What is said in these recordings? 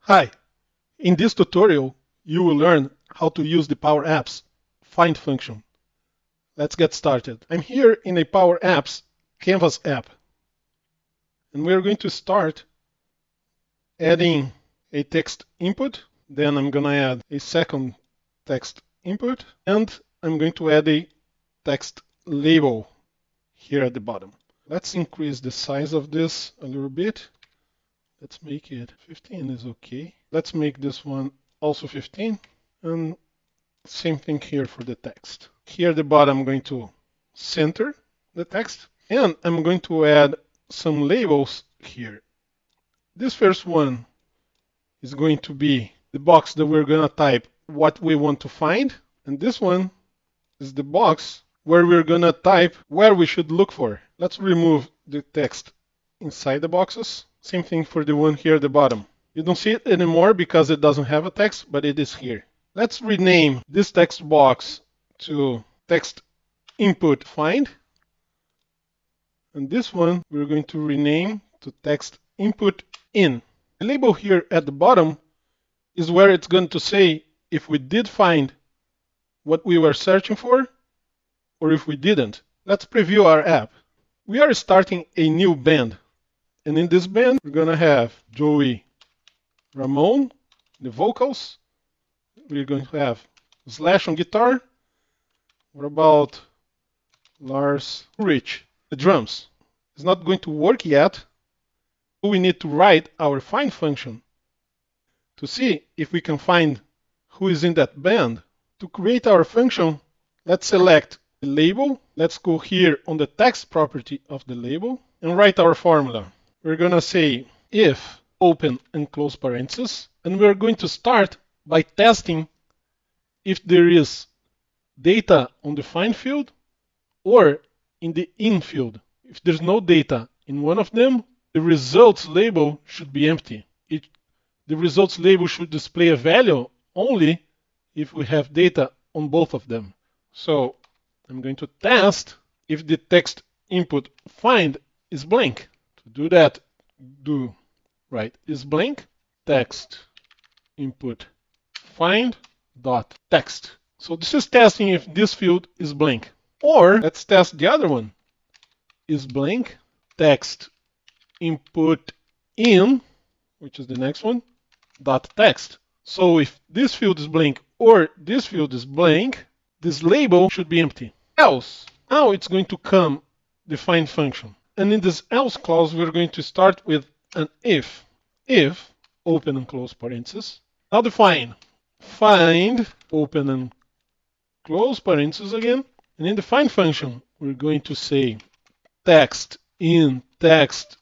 Hi, in this tutorial, you will learn how to use the Power Apps find function. Let's get started. I'm here in a Power Apps Canvas app, and we're going to start adding a text input. Then I'm going to add a second text input, and I'm going to add a text label here at the bottom. Let's increase the size of this a little bit. Let's make it 15 is okay. Let's make this one also 15, and same thing here for the text. Here at the bottom, I'm going to center the text, and I'm going to add some labels here. This first one is going to be the box that we're going to type what we want to find, and this one is the box where we're going to type where we should look for. Let's remove the text inside the boxes. Same thing for the one here at the bottom. You don't see it anymore because it doesn't have a text, but it is here. Let's rename this text box to text input find. And this one we're going to rename to text input in. The label here at the bottom is where it's going to say if we did find what we were searching for or if we didn't. Let's preview our app. We are starting a new band. And in this band, we're going to have Joey Ramone, the vocals. We're going to have Slash on guitar. What about Lars Ulrich, the drums? It's not going to work yet. We need to write our find function to see if we can find who is in that band. To create our function, let's select the label. Let's go here on the text property of the label and write our formula. We're going to say if open and close parentheses, and we're going to start by testing if there is data on the find field or in the in field. If there's no data in one of them, the results label should be empty. The results label should display a value only if we have data on both of them. So I'm going to test if the text input find is blank. To do that, write is blank text input find dot text. So this is testing if this field is blank. Or let's test the other one. Is blank text input in, which is the next one, dot text. So if this field is blank or this field is blank, this label should be empty. Else, now it's going to come the find function. And in this else clause, we're going to start with an if. If, open and close parentheses. Now define find, open and close parentheses again. And in the find function, we're going to say text in text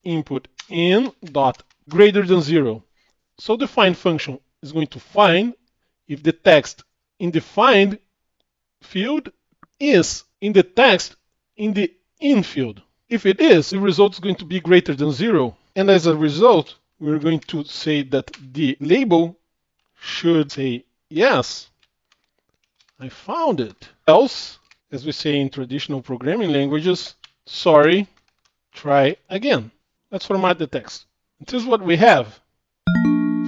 input in dot greater than 0. So the find function is going to find if the text in the find field is in the text in the in field. If it is, the result is going to be greater than 0. And as a result, we're going to say that the label should say, yes, I found it. Else, as we say in traditional programming languages, sorry, try again. Let's format the text. This is what we have.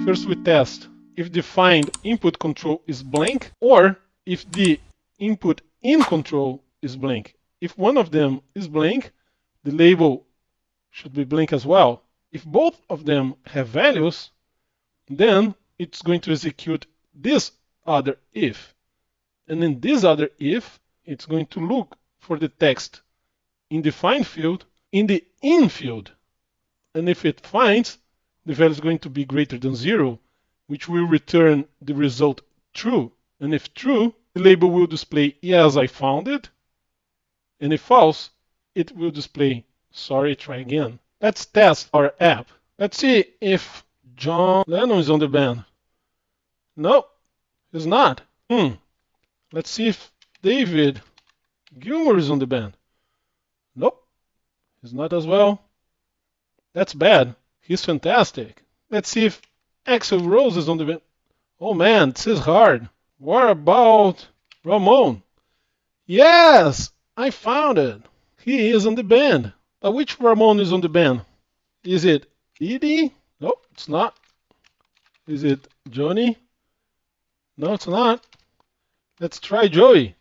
First we test if the find input control is blank or if the input in control is blank. If one of them is blank, the label should be blank as well. If both of them have values, then it's going to execute this other if. And in this other if, it's going to look for the text in the find field in the in field. And if it finds, the value is going to be greater than 0, which will return the result true. And if true, the label will display, yes, I found it. And if false, it will display, sorry, try again. Let's test our app. Let's see if John Lennon is on the band. No, he's not. Let's see if David Gilmour is on the band. Nope, he's not as well. That's bad. He's fantastic. Let's see if Axl Rose is on the band. Oh man, this is hard. What about Ramon? Yes, I found it. He is on the band. But which Ramon is on the band? Is it Edie? Nope, it's not. Is it Johnny? No, it's not. Let's try Joey.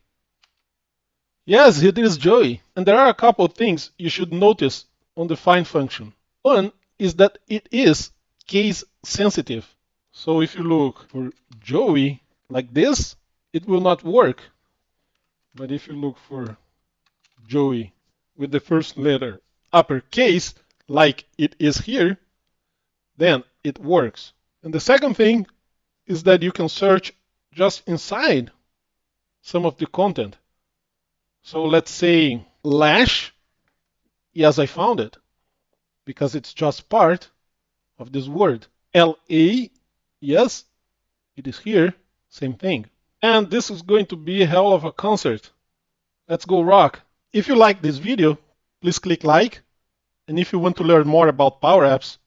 Yes, it is Joey. And there are a couple of things you should notice on the find function. One is that it is case sensitive. So if you look for Joey like this, it will not work. But if you look for Joey with the first letter uppercase, like it is here, then it works. And the second thing is that you can search just inside some of the content. So let's say lash. Yes, I found it because it's just part of this word. LA, yes, it is here, same thing. And this is going to be a hell of a concert. Let's go rock. If you like this video, please click like. And if you want to learn more about Power Apps,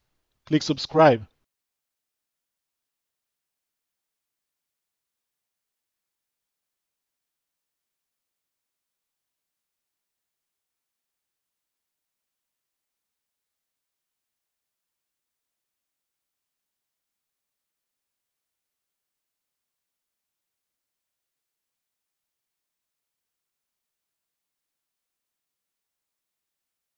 click subscribe.